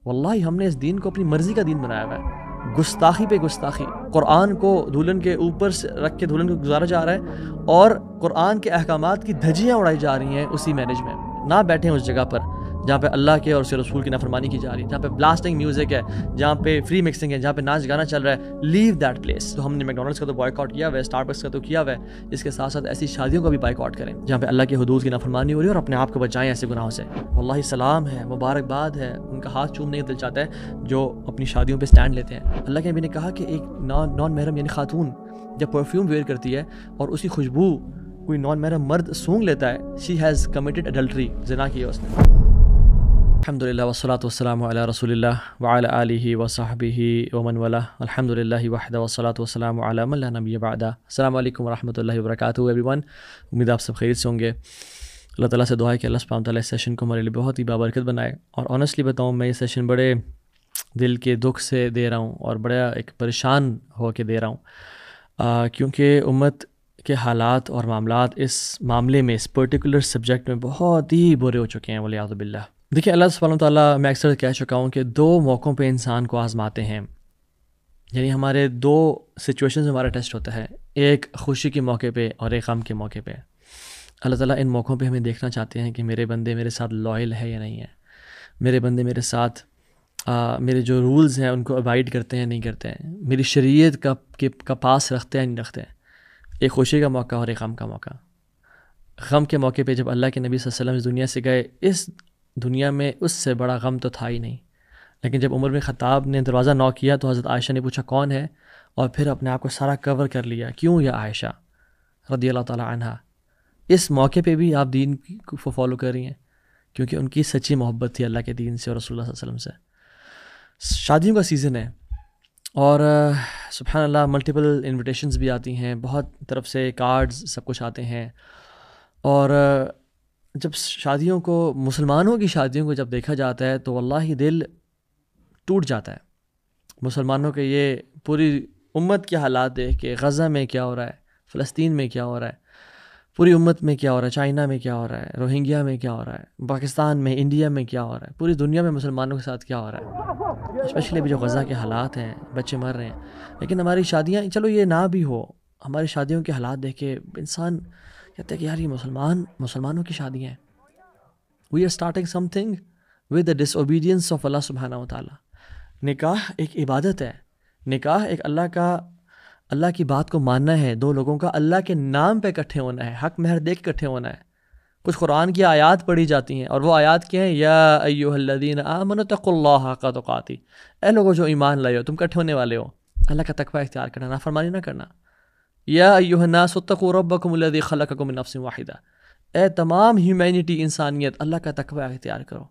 واللہ ہم نے اس دین کو اپنی مرضی کا دین بنایا ہوا ہے، گستاخی پہ گستاخی، قرآن کو دلہن کے اوپر سے رکھ کے دلہن کو گزارا جا رہا ہے، اور قرآن کے احکامات کی دھجیاں اڑائی جا رہی ہیں اسی مینج میں۔ نہ بیٹھیں اس جگہ پر جہاں پہ اللہ کے اور اس کے رسول کی نافرمانی کی جا رہی ہے، جہاں پہ بلاسٹنگ میوزک ہے، جہاں پہ فری مکسنگ ہے، جہاں پہ ناچ گانا چل رہا ہے۔ Leave that place. تو ہم نے میکڈونلڈس کا تو بائیکاٹ کیا ہوا ہے، اسٹار بکس کا تو کیا ہوا ہے، اس کے ساتھ ساتھ ایسی شادیوں کا بھی بائیکاٹ کریں جہاں پہ اللہ کے حدود کی نافرمانی ہو رہی ہے، اور اپنے آپ کو بچائیں ایسے گناہوں سے۔ واللہ سلام ہے، مبارکباد ہے، ان کا ہاتھ چومنے کا دل چاہتا ہے جو اپنی شادیوں پہ سٹینڈ لیتے ہیں۔ اللہ کے نبی نے کہا کہ ایک نان محرم یعنی خاتون جب پرفیوم ویئر کرتی ہے اور اسی خوشبو کوئی نان محرم مرد سونگھ لیتا ہے، شی ہیز کمیٹڈ اڈلٹری، زنا کیا اس نے۔ الحمدللہ والصلاة والسلام علی رسول اللہ وعلی آلہ وصحبہ ومن والاه، الحمدللہ وحدہ والصلاة والسلام علی من لا نبی بعدہ۔ السلام علیکم ورحمۃ اللہ وبرکاتہ ایوری ون۔ امید آپ سب خیریت سے ہوں گے۔ اللہ تعالیٰ سے دعا ہے کہ اللہ سبحانہ تعالیٰ اس سیشن کو ہمارے لیے بہت ہی بابرکت بنائے، اور آنیسٹلی بتاؤں میں یہ سیشن بڑے دل کے دکھ سے دے رہا ہوں اور بڑا ایک پریشان ہو کے دے رہا ہوں، کیونکہ امت کے حالات اور معاملات اس معاملے میں، اس پرٹیکولر سبجیکٹ میں بہت ہی برے ہو چکے ہیں والعیاذ باللہ۔ دیکھیں اللہ سبحانہ تعالیٰ، میں اکثر کہہ چکا ہوں کہ دو موقعوں پہ انسان کو آزماتے ہیں، یعنی ہمارے دو سچویشنز میں ہمارا ٹیسٹ ہوتا ہے، ایک خوشی کے موقع پہ اور ایک غم کے موقع پہ۔ اللہ تعالیٰ ان موقعوں پہ ہمیں دیکھنا چاہتے ہیں کہ میرے بندے میرے ساتھ لائل ہے یا نہیں ہے، میرے بندے میرے ساتھ میرے جو رولز ہیں ان کو ابائڈ کرتے ہیں نہیں کرتے ہیں، میری شریعت کا پاس رکھتے ہیں نہیں رکھتے ہیں۔ ایک خوشی کا موقع اور ایک غم کا موقع۔ غم کے موقع پہ جب اللہ کے نبی صلی اللہ علیہ وسلم اس دنیا سے گئے، اس دنیا میں اس سے بڑا غم تو تھا ہی نہیں، لیکن جب عمر بن خطاب نے دروازہ نوک کیا تو حضرت عائشہ نے پوچھا کون ہے، اور پھر اپنے آپ کو سارا کور کر لیا، کیوں یا عائشہ رضی اللہ تعالیٰ عنہا۔ اس موقع پہ بھی آپ دین کو فالو کر رہی ہیں، کیونکہ ان کی سچی محبت تھی اللہ کے دین سے اور رسول اللہ صلی اللہ علیہ وسلم سے۔ شادیوں کا سیزن ہے، اور سبحان اللہ ملٹیپل انویٹیشنز بھی آتی ہیں، بہت طرف سے کارڈز سب کچھ آتے ہیں، اور جب شادیوں کو، مسلمانوں کی شادیوں کو جب دیکھا جاتا ہے تو واللہ دل ٹوٹ جاتا ہے۔ مسلمانوں کے یہ پوری امت کے حالات دیکھ کے، غزہ میں کیا ہو رہا ہے، فلسطین میں کیا ہو رہا ہے، پوری امت میں کیا ہو رہا ہے، چائنا میں کیا ہو رہا ہے، روہنگیا میں کیا ہو رہا ہے، پاکستان میں، انڈیا میں کیا ہو رہا ہے، پوری دنیا میں مسلمانوں کے ساتھ کیا ہو رہا ہے، اسپیشلی ابھی جو غزہ کے حالات ہیں، بچے مر رہے ہیں۔ لیکن ہماری شادیاں، چلو یہ نہ بھی ہو، ہماری شادیوں کے حالات دیکھ کے انسان کہتا ہے کہ یار یہ مسلمانوں کی شادیاں ہیں۔ We are starting something with the disobedience of اللہ سبحانہ و تعالیٰ۔ نکاح ایک عبادت ہے، نکاح ایک اللہ کی بات کو ماننا ہے، دو لوگوں کا اللہ کے نام پہ اکٹھے ہونا ہے، حق مہر دے کے اکٹھے ہونا ہے۔ کچھ قرآن کی آیات پڑھی جاتی ہیں، اور وہ آیات کیا ہیں؟ یا ایھا الذین آمنوا اتقوا اللہ حق تقاتہ، اے لوگوں جو ایمان لائے ہو، تم اکٹھے ہونے والے ہو، اللہ کا تقوی اختیار کرنا، نافرمانی نہ کرنا۔ یا ایھا الناس اتقوا ربکم الذی خلقکم من نفس واحدہ، اے تمام ہیومینٹی، انسانیت، اللہ کا تقوی اختیار کرو۔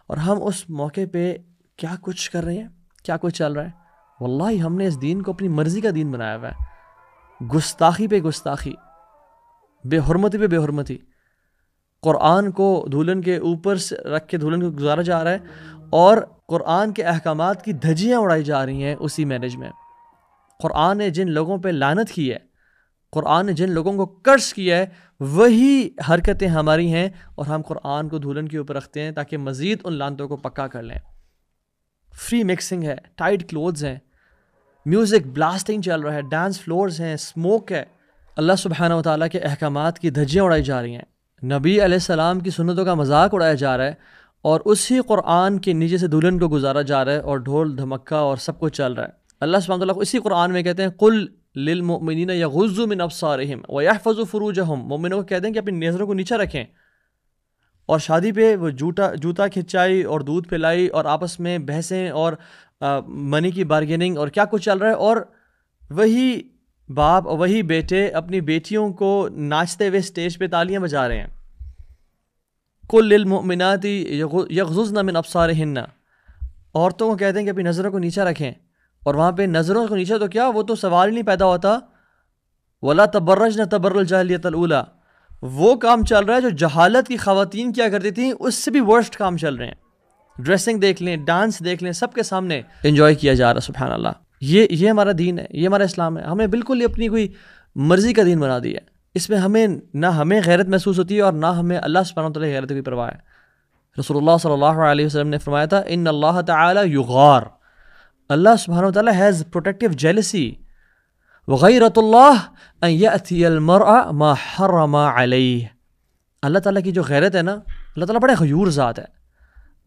اور ہم اس موقع پہ کیا کچھ کر رہے ہیں، کیا کچھ چل رہا ہے۔ واللہ ہم نے اس دین کو اپنی مرضی کا دین بنایا ہوا ہے، گستاخی پہ گستاخی، بے حرمتی پہ بے حرمتی۔ قرآن کو دلہن کے اوپر سے رکھ کے دلہن کو گزارا جا رہا ہے، اور قرآن کے احکامات کی دھجیاں اڑائی جا رہی ہیں اسی مینج میں۔ قرآن نے جن لوگوں پہ لعنت کی ہے، قرآن نے جن لوگوں کو کرس کیا ہے، وہی حرکتیں ہماری ہیں، اور ہم قرآن کو دلہن کے اوپر رکھتے ہیں تاکہ مزید ان لعنتوں کو پکا کر لیں۔ فری مکسنگ ہے، ٹائٹ کلوتھز ہیں، میوزک بلاسٹنگ چل رہا ہے، ڈانس فلورز ہیں، اسموک ہے۔ اللہ سبحانہ و تعالیٰ کے احکامات کی دھجیاں اڑائی جا رہی ہیں، نبی علیہ السلام کی سنتوں کا مذاق اڑایا جا رہا ہے، اور اسی قرآن کے نیچے سے دلہن کو گزارا جا رہا ہے، اور ڈھول دھمکا اور سب کچھ چل رہا ہے۔ اللہ سبحانہ و تعالیٰ اسی قرآن میں کہتے ہیں قل للمؤمنین یغضوا من ابصارہم ویحفظوا فروجہم، مومنوں کو کہتے ہیں کہ اپنی نظروں کو نیچے رکھیں، اور شادی پہ وہ جوتا کھنچائی اور دودھ پلائی اور آپس میں بحثیں اور منی کی بارگیننگ اور کیا کچھ چل رہا ہے، اور وہی باپ اور وہی بیٹے اپنی بیٹیوں کو ناچتے ہوئے اسٹیج پہ تالیاں بجا رہے ہیں۔ قل للمؤمنات یغضضن من ابصارہن، عورتوں کو کہتے ہیں کہ اپنی نظروں کو نیچے رکھیں، اور وہاں پہ نظروں کو نیچے تو کیا، وہ تو سوال ہی نہیں پیدا ہوتا۔ ولا تبرجن تبرج الجاہلیۃ الاولیٰ، وہ کام چل رہا ہے جو جہالت کی خواتین کیا کرتی تھیں، اس سے بھی ورسٹ کام چل رہے ہیں۔ ڈریسنگ دیکھ لیں، ڈانس دیکھ لیں، سب کے سامنے انجوائے کیا جا رہا ہے۔ سبحان اللہ، یہ ہمارا دین ہے، یہ ہمارا اسلام ہے۔ ہمیں بالکل اپنی کوئی مرضی کا دین بنا دیا ہے، اس میں نہ ہمیں غیرت محسوس ہوتی ہے، اور نہ ہمیں اللہ سبحانہ وتعالی کی غیرت کی پرواہ ہے۔ رسول اللہ صلی اللہ علیہ وسلم نے فرمایا تھا ان اللہ تعالی یغار، اللہ سبحانہ وتعالی ہیز پروٹیکٹیو جیلسی، وغیرۃ اللہ ان یأتی المرء ما حرم علیہ، اللہ تعالیٰ کی جو غیرت ہے نا، اللہ تعالیٰ بڑے غیور ذات ہے.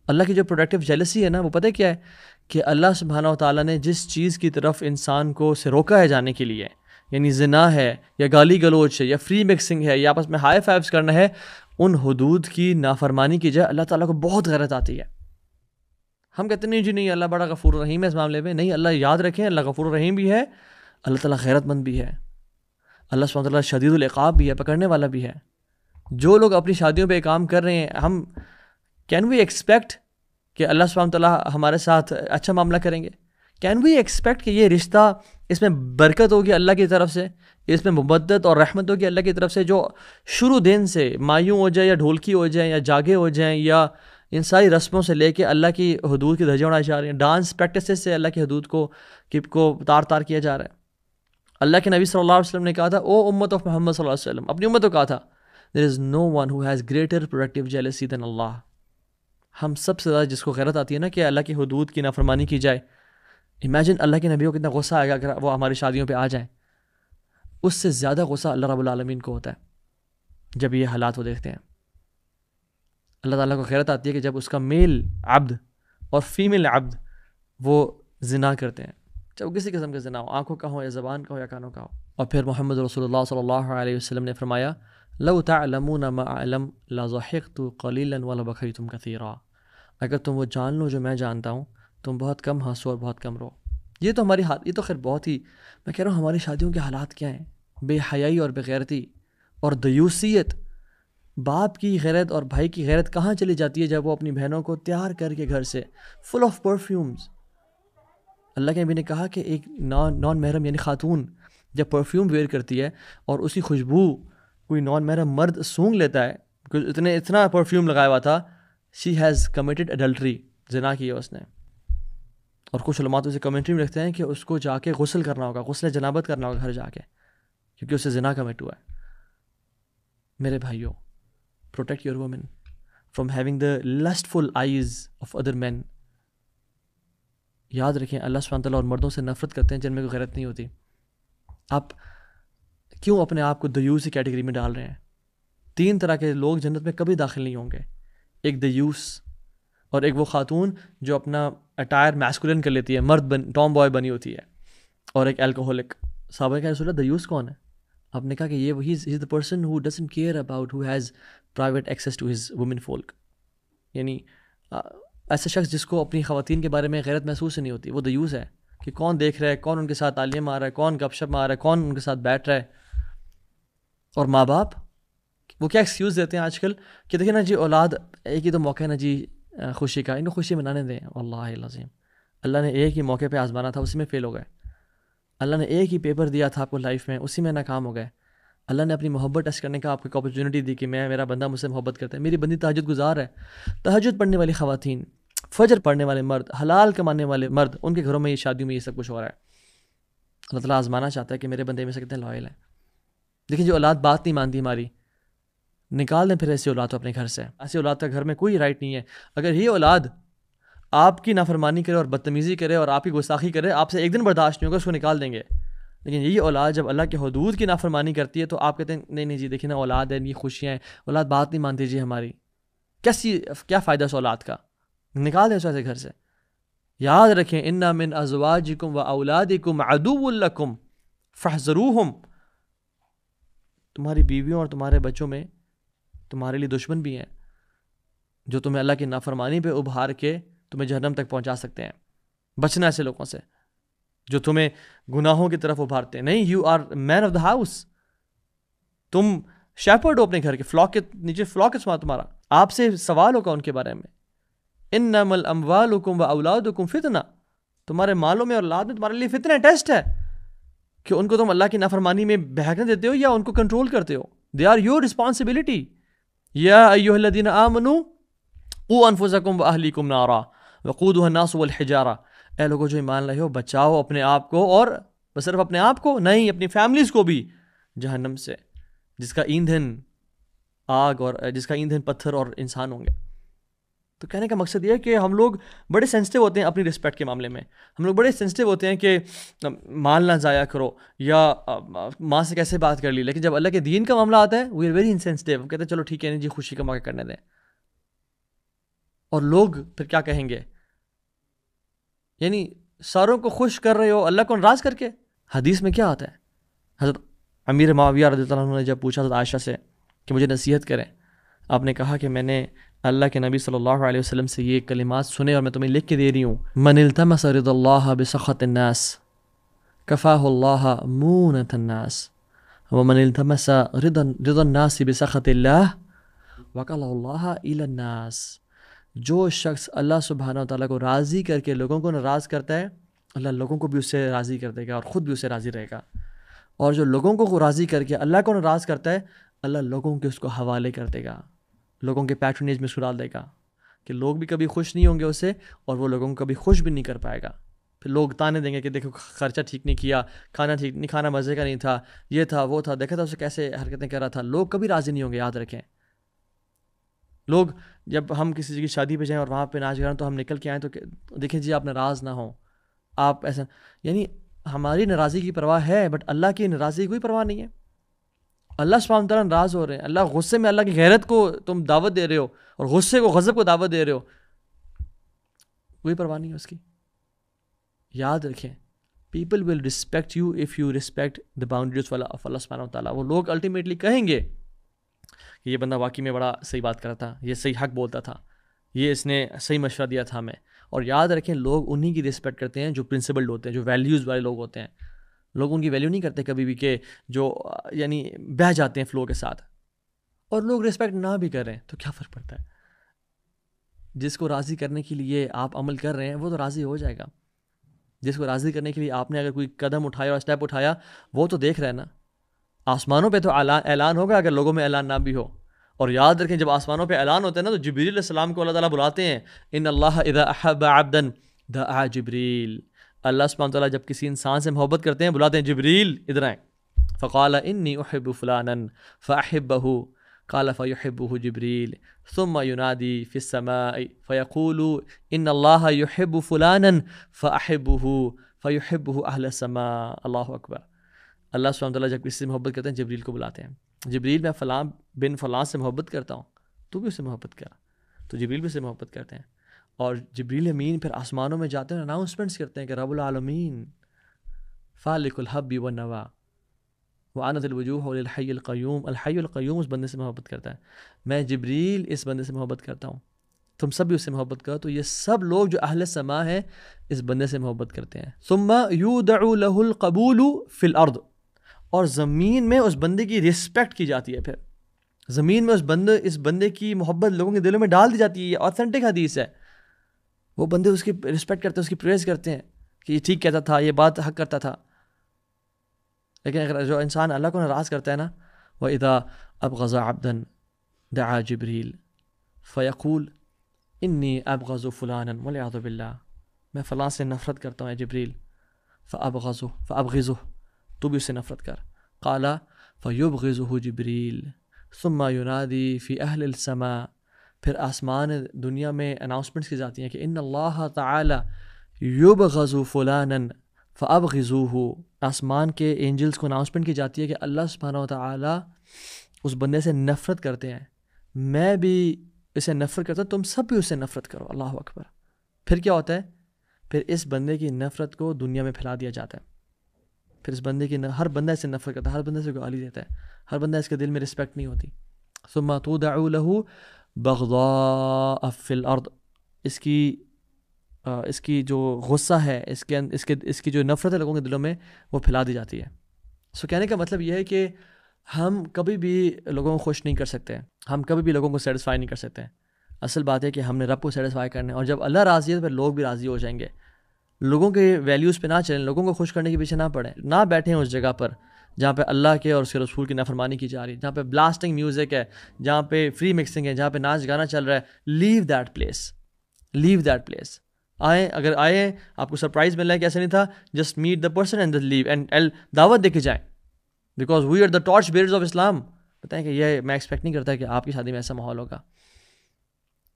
اللہ کی جو پروٹیکٹیو جیلسی ہے نا، وہ پتہ کیا ہے کہ اللہ سبحانہ وتعالیٰ نے جس چیز کی طرف انسان کو سے روکا ہے جانے کے لیے، یعنی زنا ہے یا گالی گلوچ ہے یا فری مکسنگ ہے یا آپس میں ہائی فائیوز کرنا ہے، ان حدود کی نافرمانی کی جائے اللہ تعالیٰ کو بہت غیرت آتی ہے. ہم کہتے نہیں جی نہیں اللہ بڑا غفور رحیم ہے اس معاملے میں، نہیں، اللہ یاد رکھیں اللہ غفور رحیم بھی ہے، اللہ تعالیٰ غیرت مند بھی ہے، اللہ سبحانہ وتعالیٰ شدید العقاب بھی ہے، پکڑنے والا بھی ہے. جو لوگ اپنی شادیوں پہ کام کر رہے ہیں، ہم کین وی ایکسپیکٹ کہ اللہ سبحانہ وتعالیٰ ہمارے ساتھ اچھا معاملہ کریں گے؟ کین وی ایکسپیکٹ کہ یہ رشتہ اس میں برکت ہوگی اللہ کی طرف سے، اس میں مبدت اور رحمت ہوگی اللہ کی طرف سے، جو شروع دن سے مایوں ہو جائے یا ڈھولکی ہو جائیں یا جاگے ہو جائیں یا ان ساری رسموں سے لے کے اللہ کی حدود کی دھجیاں اڑائی جا رہی ہیں، ڈانس پریکٹسز سے اللہ کی حدود کو تار تار کیا جا رہا ہے. اللہ کے نبی صلی اللہ علیہ وسلم نے کہا تھا او امت آف محمد صلی اللہ علیہ وسلم، اپنی امت کو کہا تھا there is no one who has greater protective jealousy than Allah. ہم سب سے زیادہ جس کو غیرت آتی ہے نا کہ اللہ کی حدود کی نافرمانی کی جائے، امیجن اللہ کے نبی کو کتنا غصہ آئے گا اگر وہ ہماری شادیوں پہ آ جائیں. اس سے زیادہ غصہ اللہ رب العالمین کو ہوتا ہے جب یہ حالات وہ دیکھتے ہیں. اللہ تعالیٰ کو غیرت آتی ہے کہ جب اس کا میل عبد اور فیمیل عبد وہ زنا کرتے ہیں، چاہے کسی قسم کا زنا ہو، آنکھوں کا ہو یا زبان کا ہو یا کانوں کا ہو. اور پھر محمد رسول اللہ صلی اللہ علیہ وسلم نے فرمایا لو تعلمون ما اعلم لضحكت قليلا ولبكيتم كثيرا، اگر تم وہ جان لو جو میں جانتا ہوں تم بہت کم ہنسو اور بہت کم رو. یہ تو ہماری یہ تو خیر بہت ہی، میں کہہ رہا ہوں ہماری شادیوں کے حالات کیا ہیں، بے حیائی اور بے غیرتی اور دیوسیت. باپ کی غیرت اور بھائی کی غیرت کہاں چلی جاتی ہے جب وہ اپنی بہنوں کو تیار کر کے گھر سے فل آف پرفیومز. اللہ کے نبی نے کہا کہ ایک نان محرم یعنی خاتون جب پرفیوم ویئر کرتی ہے اور اسی خوشبو کوئی نان محرم مرد سونگ لیتا ہے، اتنا پرفیوم لگایا ہوا تھا، شی ہیز کمیٹڈ ایڈلٹری، زنا کی ہے اس نے. اور کچھ علماء اسے کمنٹری میں لکھتے ہیں کہ اس کو جا کے غسل کرنا ہوگا، غسل جنابت کرنا ہوگا گھر جا کے، کیونکہ اسے زنا کمٹ ہوا ہے. میرے بھائیوں، protect your women from having the lustful eyes of other men. یاد رکھیں اللہ سبحانہ تعالیٰ اور مردوں سے نفرت کرتے ہیں جن میں کوئی غیرت نہیں ہوتی. آپ کیوں اپنے آپ کو دیوس کی کیٹیگری میں ڈال رہے ہیں؟ 3 طرح کے لوگ جنت میں کبھی داخل نہیں ہوں گے، ایک دیوس، اور ایک وہ خاتون جو اپنا اٹائر میسکولن کر لیتی ہے، ٹام بوائے بنی ہوتی ہے، اور ایک الکوہولک. صحابہ نے کہا رسول اللہ دیوس کون ہے؟ آپ نے کہا کہ یہ وہی is the person who doesn't care about, who has private access to his women folk. یعنی ایسا شخص جس کو اپنی خواتین کے بارے میں غیرت محسوس نہیں ہوتی، وہ دیوس ہے کہ کون دیکھ رہا ہے، کون ان کے ساتھ تالیاں مار رہا ہے، کون گپ شپ مار رہا ہے، کون ان کے ساتھ بیٹھ رہا ہے. اور ماں باپ وہ کیا ایکسکیوز دیتے ہیں آج کل کہ دیکھیں نا جی اولاد، ایک ہی تو موقع ہے نا جی خوشی کا، ان کو خوشی منانے دیں. واللہ العظیم اللہ نے ایک ہی موقع پہ آزمانا تھا، اسی میں فیل ہو گئے. اللہ نے ایک ہی پیپر دیا تھا آپ کو لائف میں، اسی میں ناکام ہو گئے. اللہ نے اپنی محبت ٹیسٹ کرنے کا آپ کو ایک اپرچونیٹی دی کہ میرا بندہ مجھ سے محبت کرتا ہے، میری بندی تہجد گزار ہے. تہجد پڑھنے والی خواتین، فجر پڑھنے والے مرد، حلال کمانے والے مرد، ان کے گھروں میں یہ شادیوں میں یہ سب کچھ ہو رہا ہے. اللہ تعالیٰ آزمانا چاہتا ہے کہ میرے بندے میں سے کتنے لائل ہیں. لیکن جو اولاد بات نہیں مانتی ہماری، نکال دیں پھر ایسی اولاد کو اپنے گھر سے. ایسی اولاد کا گھر میں کوئی رائٹ نہیں ہے. اگر یہ اولاد آپ کی نافرمانی کرے اور بدتمیزی کرے اور آپ کی گستاخی کرے، آپ سے ایک دن برداشت نہیں ہوگا، اس کو نکال دیں گے. لیکن یہی اولاد جب اللہ کے حدود کی نافرمانی کرتی ہے تو آپ کہتے ہیں نہیں نہیں جی دیکھیں نا اولاد ہے، یہ خوشیاں ہیں، اولاد بات نہیں مانتی جی ہماری، کیا فائدہ اس اولاد کا؟ نکال دیں اس ایسے گھر سے. یاد رکھیں ان من ازواجکم و اولادکم عدو لکم فاحذروہم، تمہاری بیویوں اور تمہارے بچوں میں تمہارے لیے دشمن بھی ہیں جو تمہیں اللہ کی نافرمانی پہ ابھار کے تمہیں جہنم تک پہنچا سکتے ہیں. بچنا ایسے لوگوں سے جو تمہیں گناہوں کی طرف ابھارتے ہیں. نہیں، you are man of the house, تم شیپرڈ ہو اپنے گھر کے، فلاک کے نیچے فلاک ہے تمہارا، آپ سے سوال ہوگا ان کے بارے میں. انما الاموالکم و اولادکم فتنہ، تمہارے مالوں میں اور اولاد میں تمہارے لیے فتنہ ٹیسٹ ہے کہ ان کو تم اللہ کی نافرمانی میں بہکنے دیتے ہو یا ان کو کنٹرول کرتے ہو. They are your responsibility. یا ایھا الذین آمنوا قوا انفسکم واہلیکم نارا وقودها الناس والحجارہ، اے لوگوں جو ایمان لائے ہو بچاؤ اپنے آپ کو، اور صرف اپنے آپ کو نہیں اپنی فیملیز کو بھی جہنم سے، جس کا ایندھن آگ اور جس کا ایندھن پتھر اور انسان ہوں گے. تو کہنے کا مقصد یہ ہے کہ ہم لوگ بڑے سینسٹیو ہوتے ہیں اپنی رسپیکٹ کے معاملے میں. ہم لوگ بڑے سینسٹیو ہوتے ہیں کہ مال نہ ضائع کرو یا ماں سے کیسے بات کر لی, لیکن جب اللہ کے دین کا معاملہ آتا ہے وی آر ویری انسینسٹیو. کہتے ہیں چلو ٹھیک ہے نہیں جی, خوشی کا موقع کرنے دیں. اور لوگ پھر کیا کہیں گے, یعنی ساروں کو خوش کر رہے ہو اللہ کو ناراض کر کے. حدیث میں کیا آتا ہے, حضرت امیر معاویہ رضی اللہ عنہ نے جب پوچھا حضرت عائشہ سے کہ مجھے نصیحت کریں, آپ نے کہا کہ میں نے اللہ کے نبی صلی اللہ علیہ وسلم سے یہ کلمات سنے اور میں تمہیں لکھ کے دے رہی ہوں. من التمس رضا اللہ بسخط الناس کفاہ اللہ مونۃ الناس ومن التمس رضا الناس بسخط اللہ وکلہ اللہ الی الناس. جو شخص اللہ سبحانہ وتعالیٰ کو راضی کر کے لوگوں کو ناراض کرتا ہے, اللہ لوگوں کو بھی اس سے راضی کر دے گا اور خود بھی اس سے راضی رہے گا. اور جو لوگوں کو راضی کر کے اللہ کو ناراض کرتا ہے, اللہ لوگوں کے اس کو حوالے کر دے گا, لوگوں کے پیٹرنیج میں اس کو ڈال دے گا کہ لوگ بھی کبھی خوش نہیں ہوں گے اس سے اور وہ لوگوں کو کبھی خوش بھی نہیں کر پائے گا. پھر لوگ تانے دیں گے کہ دیکھو خرچہ ٹھیک نہیں کیا, کھانا ٹھیک نہیں, کھانا مزے کا نہیں تھا, یہ تھا وہ تھا, دیکھا تھا اسے کیسے حرکتیں کر رہا تھا. لوگ کبھی راضی نہیں ہوں گے, یاد رکھیں. لوگ جب ہم کسی کی شادی پہ جائیں اور وہاں پہ ناچ گانا تو ہم نکل کے آئیں تو دیکھیں جی آپ ناراض نہ ہوں, آپ ایسا, یعنی ہماری ناراضی کی پرواہ ہے بٹ اللہ کی ناراضی کی کوئی پرواہ نہیں ہے. اللہ سبحانہ وتعالیٰ ناراض ہو رہے ہیں, اللہ غصے میں اللہ کی غیرت کو تم دعوت دے رہے ہو اور غصے کو غضب کو دعوت دے رہے ہو, کوئی پرواہ نہیں ہے اس کی. یاد رکھیں, people will respect you if you respect the boundaries of اللہ سبحانہ وتعالیٰ. وہ لوگ الٹیمیٹلی کہیں گے کہ یہ بندہ واقعی میں بڑا صحیح بات کر رہا تھا, یہ صحیح حق بولتا تھا, یہ اس نے صحیح مشورہ دیا تھا ہمیں. اور یاد رکھیں لوگ انہی کی رسپیکٹ کرتے ہیں جو پرنسپلڈ ہوتے ہیں, جو ویلیوز والے لوگ ہوتے ہیں. لوگ ان کی ویلیو نہیں کرتے کبھی بھی کہ جو یعنی بہہ جاتے ہیں فلو کے ساتھ. اور لوگ رسپیکٹ نہ بھی کریں تو کیا فرق پڑتا ہے, جس کو راضی کرنے کے لیے آپ عمل کر رہے ہیں وہ تو راضی ہو جائے گا. جس کو راضی کرنے کے لیے آپ نے اگر کوئی قدم اٹھایا اور اسٹیپ اٹھایا وہ تو دیکھ رہے ہیں نا. آسمانوں پہ تو اعلان ہوگا اگر لوگوں میں اعلان نہ بھی ہو. اور یاد رکھیں جب آسمانوں پہ اعلان ہوتا ہے نا تو جبریل علیہ السلام کو اللہ تعالیٰ بلاتے ہیں. ان اللہ اذا احب عبدا دعا جبریل. اللہ سبحانہ تعالیٰ جب کسی انسان سے محبت کرتے ہیں بلاتے ہیں جبریل ادھر آئیں. فقال انی احب فلانا فاحبہ قال فیحبہ جبریل ثم ینادی فی السماء فیقول ان اللہ یحب فلانا فاحبہ فیحبہ اہل السماء. اللہ اکبر. اللہ سبحانہ تعالیٰ جب کسی سے محبت کرتے ہیں جبریل کو بلاتے ہیں, جبریل میں فلاں بن فلاں سے محبت کرتا ہوں, تو بھی اس سے محبت کر. تو جبریل بھی اس سے محبت کرتے ہیں. اور جبریل امین پھر آسمانوں میں جاتے ہیں, اناؤنسمنٹس کرتے ہیں کہ رب العالمین فالق الحب والنوا وعنت الوجوہ للحی القیوم. الحی القیوم اس بندے سے محبت کرتا ہے, میں جبریل اس بندے سے محبت کرتا ہوں, تم سب بھی اس سے محبت کرو. تو یہ سب لوگ جو اہل سما ہیں اس بندے سے محبت کرتے ہیں. ثم یودع له القبول فی الارض. اور زمین میں اس بندے کی رسپیکٹ کی جاتی ہے. پھر زمین میں اس بندے کی محبت لوگوں کے دلوں میں ڈال دی جاتی ہے. یہ آتھینٹک حدیث ہے. وہ بندے اس کی رسپیکٹ کرتے ہیں, اس کی پریز کرتے ہیں کہ یہ ٹھیک کہتا تھا, یہ بات حق کرتا تھا. لیکن اگر جو انسان اللہ کو ناراض کرتا ہے نا, وَإِذَا أَبْغَضَ عَبْدًا دَعَا جِبْرِيل فَيَقُولُ إِنِّي أَبْغَضُ فُلَانًا وَالْعِياذُ بِاللَّهِ. میں فلاں سے نفرت کرتا ہوں اے جبریل. فَأَبْغِضُهُ تو بھی اس سے نفرت کر. قَالَ فَيُبْغِضُهُ جِبْرِيل ثُمَّ يُنَادِي فِي أَهْلِ السَّمَاءِ. پھر آسمان دنیا میں اناؤنسمنٹس کی جاتی ہیں کہ ان اللہ تعالی یبغض فلانا فابغضوه. آسمان کے اینجلز کو اناؤنسمنٹ کی جاتی ہے کہ اللہ سبحانہ وتعالی اس بندے سے نفرت کرتے ہیں, میں بھی اسے نفرت کرتا ہوں, تم سب بھی اس سے نفرت کرو. اللہ اکبر. پھر کیا ہوتا ہے, پھر اس بندے کی نفرت کو دنیا میں پھیلا دیا جاتا ہے. پھر اس بندے کی ہر بندہ اس سے نفرت کرتا ہے, ہر بندے سے گالی دیتا ہے, ہر بندہ اس کے دل میں رسپیکٹ نہیں ہوتی. ثم تودع له بغضاء فی الارض. اس کی جو غصہ ہے, اس کی جو نفرت ہے لوگوں کے دلوں میں وہ پھیلا دی جاتی ہے. سو کہنے کا مطلب یہ ہے کہ ہم کبھی بھی لوگوں کو خوش نہیں کر سکتے, ہم کبھی بھی لوگوں کو سیٹسفائی نہیں کر سکتے. اصل بات ہے کہ ہم نے رب کو سیٹسفائی کرنا ہے, اور جب اللہ راضی ہے تو پھر لوگ بھی راضی ہو جائیں گے. لوگوں کے ویلیوز پہ نہ چلیں, لوگوں کو خوش کرنے کے پیچھے نہ پڑیں, نہ بیٹھیں اس جگہ پر جہاں پہ اللہ کے اور اس کے رسول کی نافرمانی کی جا رہی ہے, جہاں پہ بلاسٹنگ میوزک ہے, جہاں پہ فری مکسنگ ہے, جہاں پہ ناچ گانا چل رہا ہے. Leave that place, leave that place. اگر آئیں آپ کو سرپرائز مل رہا ہے کہ ایسا نہیں تھا, just meet the person and leave and دعوت دے کے جائیں, because we are the torch bearers of Islam. بتائیں کہ یہ میں ایکسپیکٹ نہیں کرتا کہ آپ کی شادی میں ایسا ماحول ہوگا.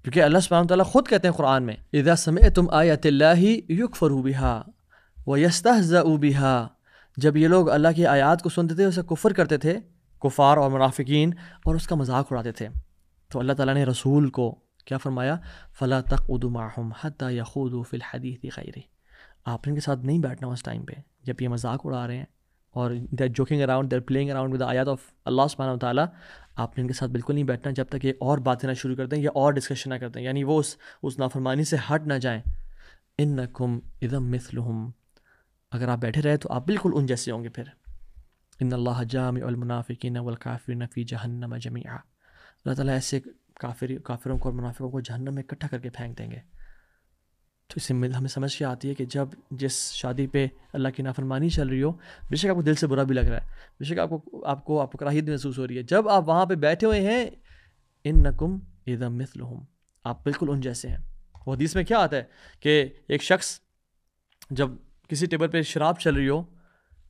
کیونکہ اللہ سبحانہ تعالیٰ خود کہتے ہیں قرآن میں اذا سمعتم آیات اللہ یکفر بها ویستہزأ بها، جب یہ لوگ اللہ کی آیات کو سنتے تھے اسے کفر کرتے تھے، کفار اور منافقین، اور اس کا مذاق اڑاتے تھے، تو اللہ تعالیٰ نے رسول کو کیا فرمایا؟ فلا تقعدوا معهم حتى يخوضوا في الحديث غيره، آپ ان کے ساتھ نہیں بیٹھنا اس ٹائم پہ جب یہ مذاق اڑا رہے ہیں اور they are joking around, they are playing around with the آیات آف اللہ سبحانہ وتعالیٰ. آپ نے ان کے ساتھ بالکل نہیں بیٹھنا جب تک یہ اور باتیں نہ شروع کرتے ہیں یا اور ڈسکشن نہ کرتے ہیں، یعنی وہ اس نافرمانی سے ہٹ نہ جائیں. انکم اذا مثلہم، اگر آپ بیٹھے رہے تو آپ بالکل ان جیسے ہوں گے. پھر ان اللہ جامع المنافقین والکافرین فی جہنم جمیعا، اللہ تعالیٰ ایسے کافروں کو اور منافقوں کو جہنم میں اکٹھا کر کے پھینک دیں گے. تو اس سے ہمیں سمجھ کے آتی ہے کہ جب جس شادی پہ اللہ کی نافرمانی چل رہی ہو، بے شک آپ کو دل سے برا بھی لگ رہا ہے، بے شک آپ کو کراہیت محسوس ہو رہی ہے، جب آپ وہاں پہ بیٹھے ہوئے ہیں انکم اذا مثلہم، آپ بالکل ان جیسے ہیں. وہ حدیث میں کیا آتا ہے کہ ایک شخص جب کسی ٹیبل پہ شراب چل رہی ہو،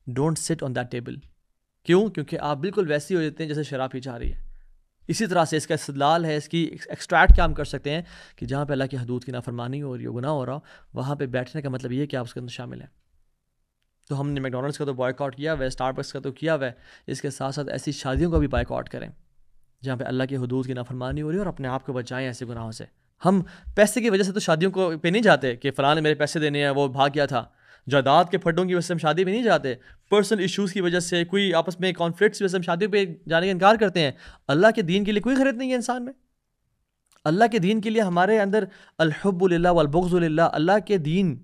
ڈونٹ سٹ آن دیٹ ٹیبل. کیوں؟ کیونکہ آپ بالکل ویسے ہو جاتے ہیں جیسے شراب پی جا رہی ہے. اسی طرح سے اس کا استدلال ہے، اس کی ایکسٹریکٹ کیا ہم کر سکتے ہیں کہ جہاں پہ اللہ کی حدود کی نافرمانی ہو رہی ہو، گناہ ہو رہا ہو، وہاں پہ بیٹھنے کا مطلب یہ ہے کہ آپ اس کے اندر شامل ہیں. تو ہم نے میک ڈونلڈس کا تو بوائے کاٹ کیا ہوا ہے، اسٹار بکس کا تو کیا ہوا ہے، اس کے ساتھ ساتھ ایسی شادیوں کا بھی بوائے کاٹ کریں جہاں پہ اللہ کی حدود کی نافرمانی ہو رہی ہے، اور اپنے آپ کو بچائیں ایسے گناہوں سے. ہم پیسے کی وجہ سے تو شادیوں کو پہ نہیں جاتے کہ فلاں نے میرے پیسے دینے ہیں وہ بھاگ گیا تھا. جائیداد کے پھڈوں کی وجہ سے ہم شادی پہ نہیں جاتے، پرسنل ایشوز کی وجہ سے، کوئی آپس میں کانفلکٹس کی وجہ سے ہم شادیوں پہ جانے کا انکار کرتے ہیں. اللہ کے دین کے لیے کوئی خیرت نہیں ہے انسان میں. اللہ کے دین کے لیے ہمارے اندر الحب للہ والبغض للہ، اللہ کے دین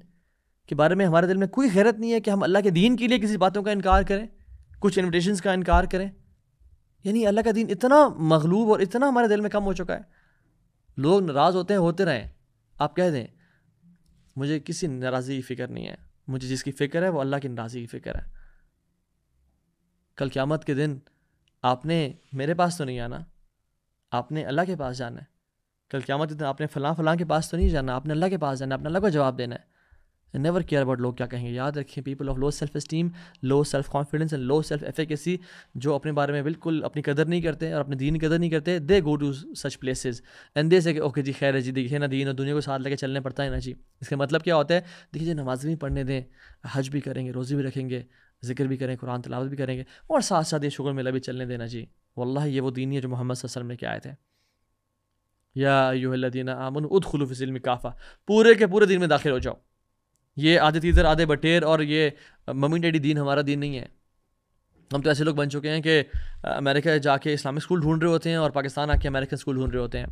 کے بارے میں ہمارے دل میں کوئی غیرت نہیں ہے کہ ہم اللہ کے دین کے لیے کسی باتوں کا انکار کریں، کچھ انویٹیشنز کا انکار کریں. یعنی اللہ کا دین اتنا مغلوب اور اتنا ہمارے دل میں کم ہو چکا ہے. لوگ ناراض ہوتے ہیں، ہوتے رہیں، آپ کہہ دیں مجھے کسی ناراضی کی فکر نہیں ہے، مجھے جس کی فکر ہے وہ اللہ کی ناراضی کی فکر ہے. کل قیامت کے دن آپ نے میرے پاس تو نہیں آنا، آپ نے اللہ کے پاس جانا ہے. کل قیامت کے دن آپ نے فلاں کے پاس تو نہیں جانا، آپ نے اللہ کے پاس جانا ہے، اپنے اللہ کو جواب دینا ہے. نیور کیئر اباؤٹ لوگ کیا کہیں گے. یاد رکھیں people of low self esteem, low self confidence and low self efficacy, جو اپنے بارے میں بالکل اپنی قدر نہیں کرتے اور اپنے دین کی قدر نہیں کرتے، they go to such places and they say کہ اوکے جی خیر ہے جی، دیکھیے نا دین اور دنیا کو ساتھ لے کے چلنے پڑتا ہے نا جی. اس کا مطلب کیا ہوتا ہے؟ دیکھیے جی نماز بھی پڑھنے دیں، حج بھی کریں گے، روزی بھی رکھیں گے، ذکر بھی کریں، قرآن تلاوت بھی کریں گے، اور ساتھ ساتھ یہ شغل میلہ بھی چلنے دینا جی. واللہ یہ وہ دین ہے جو محمد صلی اللہ علیہ وسلم نے کیا آئے تھے، یا ایھا الذین آمنوا ادخلوا فی السلم کافہ، پورے کے پورے دین میں داخل ہو جاؤ. یہ آدھے تیزر آدھے بٹیر اور یہ ممی ڈیڈی دین ہمارا دین نہیں ہے. ہم تو ایسے لوگ بن چکے ہیں کہ امریکہ جا کے اسلامک اسکول ڈھونڈ رہے ہوتے ہیں اور پاکستان آ کے امریکن اسکول ڈھونڈ رہے ہوتے ہیں.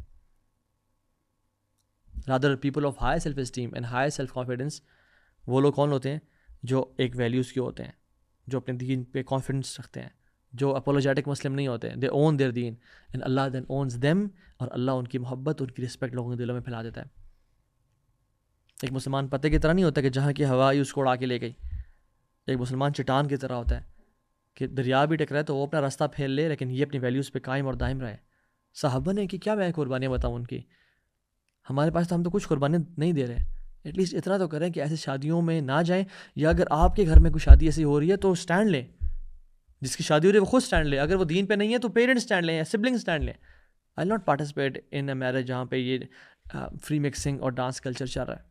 Rather people of high self esteem and high self confidence وہ لوگ کون ہوتے ہیں؟ جو ایک ویلیوز کے ہوتے ہیں، جو اپنے دین پہ کانفیڈنس رکھتے ہیں، جو اپولوجیٹک مسلم نہیں ہوتے. دے اون دیئر دین and Allah then owns them, اور اللہ ان کی محبت، ان کی رسپیکٹ لوگوں کے دلوں میں پھیلا دیتا ہے. ایک مسلمان پتے کی طرح نہیں ہوتا کہ جہاں کی ہوا آئی اس کو اڑا کے لے گئی. ایک مسلمان چٹان کی طرح ہوتا ہے کہ دریا بھی ٹکرائے تو وہ اپنا راستہ پھیل لے، لیکن یہ اپنی ویلیوز پہ قائم اور دائم رہے. صحابہ نے کہ کیا میں قربانیاں بتاؤں ان کی، ہمارے پاس تو ہم تو کچھ قربانیاں نہیں دے رہے. ایٹ لیسٹ اتنا تو کریں کہ ایسی شادیوں میں نہ جائیں، یا اگر آپ کے گھر میں کوئی شادی ایسی ہو رہی ہے تو اسٹینڈ لیں. جس کی شادی ہو رہی ہے وہ خود اسٹینڈ لے، اگر وہ دین پہ نہیں ہے تو پیرنٹس اسٹینڈ لیں یا سبلنگ اسٹینڈ لیں. I not participate in a marriage جہاں پہ یہ فری مکسنگ اور ڈانس کلچر چل رہا ہے.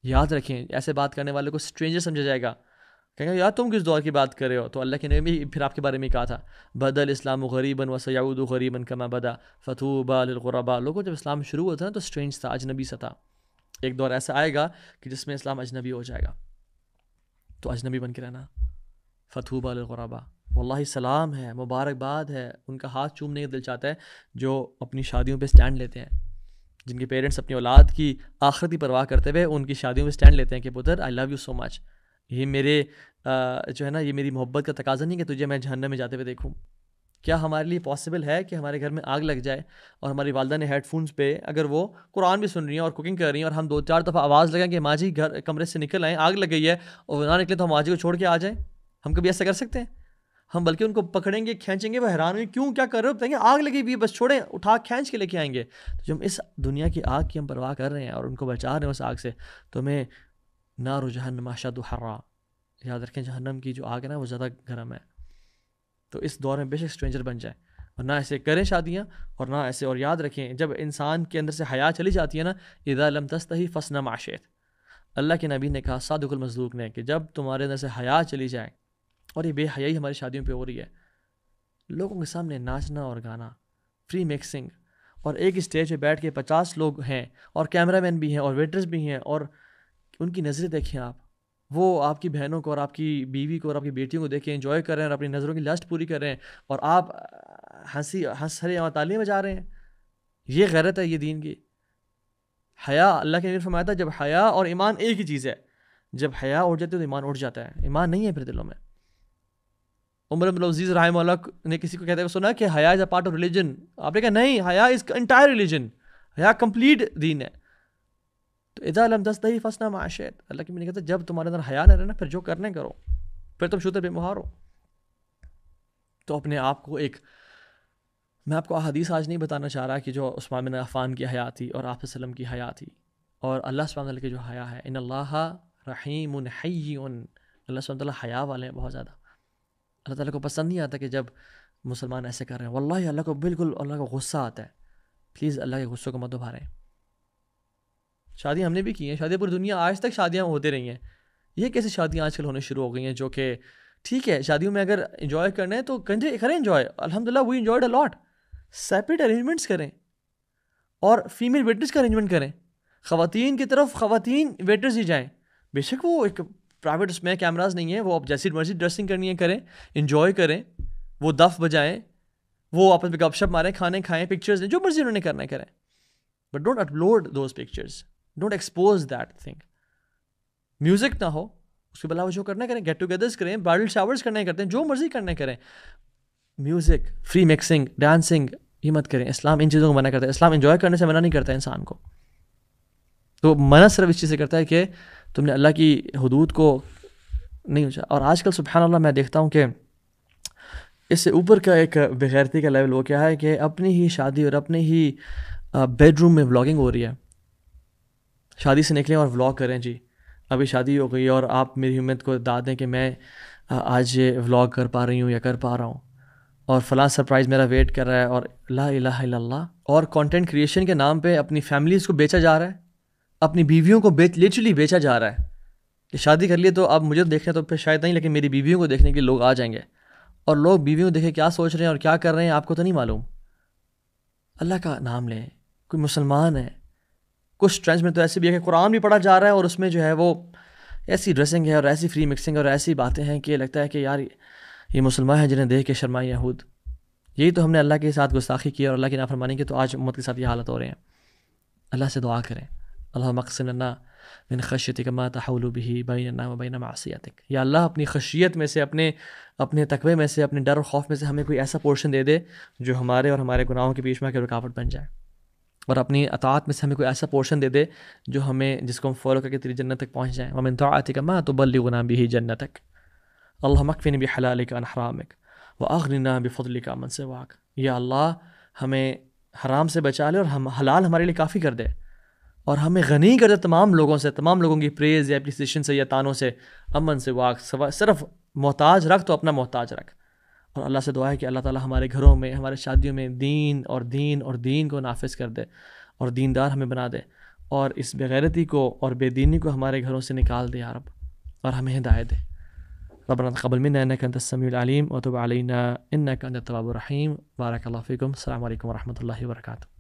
یاد رکھیں ایسے بات کرنے والے کو اسٹرینجر سمجھا جائے گا، کہیں گے یار تم کس دور کی بات کر رہے ہو. تو اللہ کے نبی بھی پھر آپ کے بارے میں کہا تھا بدا الاسلام غریبا وسیعود غریبا کما بدا فطوبى للغرباء. لوگوں جب اسلام شروع ہوتا ہے نا تو اسٹرینج تھا، اجنبی سا تھا. ایک دور ایسا آئے گا کہ جس میں اسلام اجنبی ہو جائے گا، تو اجنبی بن کے رہنا. فطوبى للغرباء، واللہ سلام ہے، مبارکباد ہے، ان کا ہاتھ چومنے کا دل چاہتا ہے جو اپنی شادیوں پہ اسٹینڈ لیتے ہیں، جن کے پیرنٹس اپنی اولاد کی آخرت کی پرواہ کرتے ہوئے ان کی شادیوں میں اسٹینڈ لیتے ہیں کہ پتر آئی لو یو سو مچ. یہ میرے جو ہے نا یہ میری محبت کا تقاضا نہیں کہ تجھے میں جہنم میں جاتے ہوئے دیکھوں. کیا ہمارے لیے پاسبل ہے کہ ہمارے گھر میں آگ لگ جائے اور ہماری والدہ نے ہیڈ فونس پہ اگر وہ قرآن بھی سن رہی ہیں اور کوکنگ کر رہی ہیں اور ہم 2-4 دفعہ آواز لگائیں کہ ماں جی گھر کمرے سے نکل آئیں، آگ لگ گئی ہے، اور وہ نہ نکلے تو ہم ماں جی کو چھوڑ کے آ جائیں؟ ہم کبھی ایسا کر سکتے ہیں؟ ہم بلکہ ان کو پکڑیں گے، کھینچیں گے، وہ حیران ہوئی کیوں کیا کر رہے ہو، بتائیں گے آگ لگی ہوئی بس چھوڑیں، اٹھا کھینچ کے لے کے آئیں گے. تو جب ہم اس دنیا کی آگ کی ہم پرواہ کر رہے ہیں اور ان کو بچا رہے ہیں اس آگ سے، تو ہمیں نار جہنم اشد حرا، یاد رکھیں جہنم کی جو آگ ہے نا وہ زیادہ گرم ہے. تو اس دور میں بے شک اسٹرینجر بن جائے اور نہ ایسے کریں شادیاں، اور نہ ایسے. اور یاد رکھیں جب انسان کے اندر سے حیا چلی جاتی ہے نا، اذا لم تستحی فاصنع ما شئت، اللہ کے نبی نے کہا صادق المصدوق نے کہ جب تمہارے اندر سے حیا چلی جائے، اور یہ بے حیائی ہماری شادیوں پہ ہو رہی ہے، لوگوں کے سامنے ناچنا اور گانا، فری مکسنگ، اور ایک اسٹیج پہ بیٹھ کے 50 لوگ ہیں اور کیمرہ مین بھی ہیں اور ویٹرز بھی ہیں، اور ان کی نظریں دیکھیں آپ، وہ آپ کی بہنوں کو اور آپ کی بیوی کو اور آپ کی بیٹیوں کو دیکھیں انجوائے کر رہے ہیں اور اپنی نظروں کی لسٹ پوری کر رہے ہیں، اور آپ ہنس رہے تالیاں بجا رہے ہیں. یہ غیرت ہے یہ دین کی. حیا، اللہ کے نبی نے فرمایا تھا جب حیا اور ایمان ایک ہی چیز ہے، جب حیا اٹھ جاتی ہے تو ایمان اٹھ جاتا ہے، ایمان نہیں ہے پھر دلوں میں. عمر بن عزیز رحمہ اللہ نے کسی کو کہتے ہوئے سنا کہ حیا از اے پارٹ آف ریلیجن. آپ نے کہا نہیں، حیا از انٹائر ریلیجن، حیا کمپلیٹ دین ہے. تو اذا لم تستحی فاصنع ما شئت، اللہ کے نبی نے کہتا جب تمہارے اندر حیا نہ رہے نا، پھر جو کرنے کرو، پھر تم شوتر بے مہار ہو. تو اپنے آپ کو ایک، میں آپ کو احادیث آج نہیں بتانا چاہ رہا کہ جو عثمان بن عفان کی حیا تھی اور آپ وسلم کی حیا تھی اور اللہ سبحانہ وتعالیٰ کی جو حیا ہے. ان اللہ رحیم حی، اللہ سبحانہ وتعالیٰ حیا والے ہیں بہت زیادہ. اللہ تعالیٰ کو پسند نہیں آتا کہ جب مسلمان ایسے کر رہے ہیں، واللہ اللہ کو بالکل اللہ کو غصہ آتا ہے. پلیز اللہ کے غصے کو مت ابھاریں. شادیاں ہم نے بھی کی ہیں، شادیاں پوری دنیا آج تک شادیاں ہوتے رہی ہیں. یہ کیسی شادیاں آج کل ہونے شروع ہو گئی ہیں جو کہ ٹھیک ہے شادیوں میں اگر انجوائے کرنا ہے تو کریں انجوائے، الحمدللہ وی انجوائڈ اے لاٹ. سیپریٹ ارینجمنٹس کریں اور فیمیل ویٹرز کا ارینجمنٹ کریں. خواتین کی طرف خواتین ویٹرز ہی جائیں، بے شک وہ ایک پرائیویٹ اس میں کیمراز نہیں ہیں، وہ آپ جیسی مرضی ڈریسنگ کرنی ہے کریں، انجوائے کریں، وہ دف بجائیں، وہ آپس میں گپ شپ ماریں، کھانے کھائیں، پکچرز لیں، جو مرضی انہوں نے کرنا ہے کریں. But don't upload those pictures, don't expose that thing. Music نہ ہو، اس کے علاوہ جو کرنا کریں، گیٹ ٹوگیدرز کریں، برائڈل شاورز کرنا کرتے ہیں، جو مرضی کرنا کریں. میوزک، فری مکسنگ، ڈانسنگ یہ مت کریں. اسلام ان چیزوں کو منع کرتا ہے. اسلام انجوائے کرنے سے منع نہیں کرتا انسان کو. تو منع صرف اس چیز سے کرتا ہے کہ تم نے اللہ کی حدود کو نہیں اونچا. اور آج کل سبحان اللہ میں دیکھتا ہوں کہ اس سے اوپر کا ایک بغیرتی کا لیول وہ کیا ہے کہ اپنی ہی شادی اور اپنے ہی بیڈ روم میں ولاگنگ ہو رہی ہے. شادی سے نکلیں اور ولاگ کریں. جی ابھی شادی ہو گئی اور آپ میری ہمت کو داد دیں کہ میں آج یہ ولاگ کر پا رہی ہوں یا کر پا رہا ہوں، اور فلاں سرپرائز میرا ویٹ کر رہا ہے، اور لا الہ الا اللہ. اور کنٹینٹ کریشن کے نام پہ اپنی فیملیز کو بیچا جا رہا ہے، اپنی بیویوں کو لٹرلی بیچا جا رہا ہے کہ شادی کر لیے تو اب مجھے دیکھیں تو پھر شاید نہیں، لیکن میری بیویوں کو دیکھنے کے لوگ آ جائیں گے. اور لوگ بیویوں کو دیکھیں کیا سوچ رہے ہیں اور کیا کر رہے ہیں آپ کو تو نہیں معلوم. اللہ کا نام لیں، کوئی مسلمان ہے. کچھ ٹرینڈز میں تو ایسے بھی ہے کہ قرآن بھی پڑھا جا رہا ہے اور اس میں جو ہے وہ ایسی ڈریسنگ ہے اور ایسی فری مکسنگ اور ایسی باتیں ہیں کہ لگتا ہے کہ یار یہ مسلمان ہیں جنہیں دیکھ کے شرمائے یہود. یہی تو ہم نے اللہ کے ساتھ گستاخی کی اور اللہ کی نافرمانی کی، تو آج امت کے ساتھ یہ حالت ہو رہے ہیں. اللہ سے دعا کریں، اللہم اقسم لنا من خشیتک ما تحول به بیننا وبین معصیتک. یا اللہ اپنی خشیت میں سے، اپنے تقوی میں سے، اپنے ڈر اور خوف میں سے ہمیں کوئی ایسا پورشن دے دے جو ہمارے اور ہمارے گناہوں کے بیچ میں کی رکاوٹ بن جائے، اور اپنی اطاعت میں سے ہمیں کوئی ایسا پورشن دے دے جو ہمیں، جس کو ہم فالو کر کے تیری جنت تک پہنچ جائیں. ومن طاعتک ما تبلغنا به جنتک اللہم اکفنی بحلالک عن حرامک واغننا بفضلک عمن سواک. یا اللہ ہمیں حرام سے بچا لے اور ہم حلال ہمارے لیے کافی کر دے، اور ہمیں غنی کر دے تمام لوگوں سے، تمام لوگوں کی پریز یا اپریسیشن سے یا تانوں سے. امن سے واق، صرف محتاج رکھ تو اپنا محتاج رکھ. اور اللہ سے دعا ہے کہ اللہ تعالیٰ ہمارے گھروں میں، ہمارے شادیوں میں دین کو نافذ کر دے اور دیندار ہمیں بنا دے، اور اس بغیرتی کو اور بے دینی کو ہمارے گھروں سے نکال دے یا رب، اور ہمیں ہدایت دے. ربنا تقبل منا انك انت السميع العليم وتب علينا انك انت التواب الرحيم. بارك الله فيكم. السلام عليكم ورحمة الله وبركاته.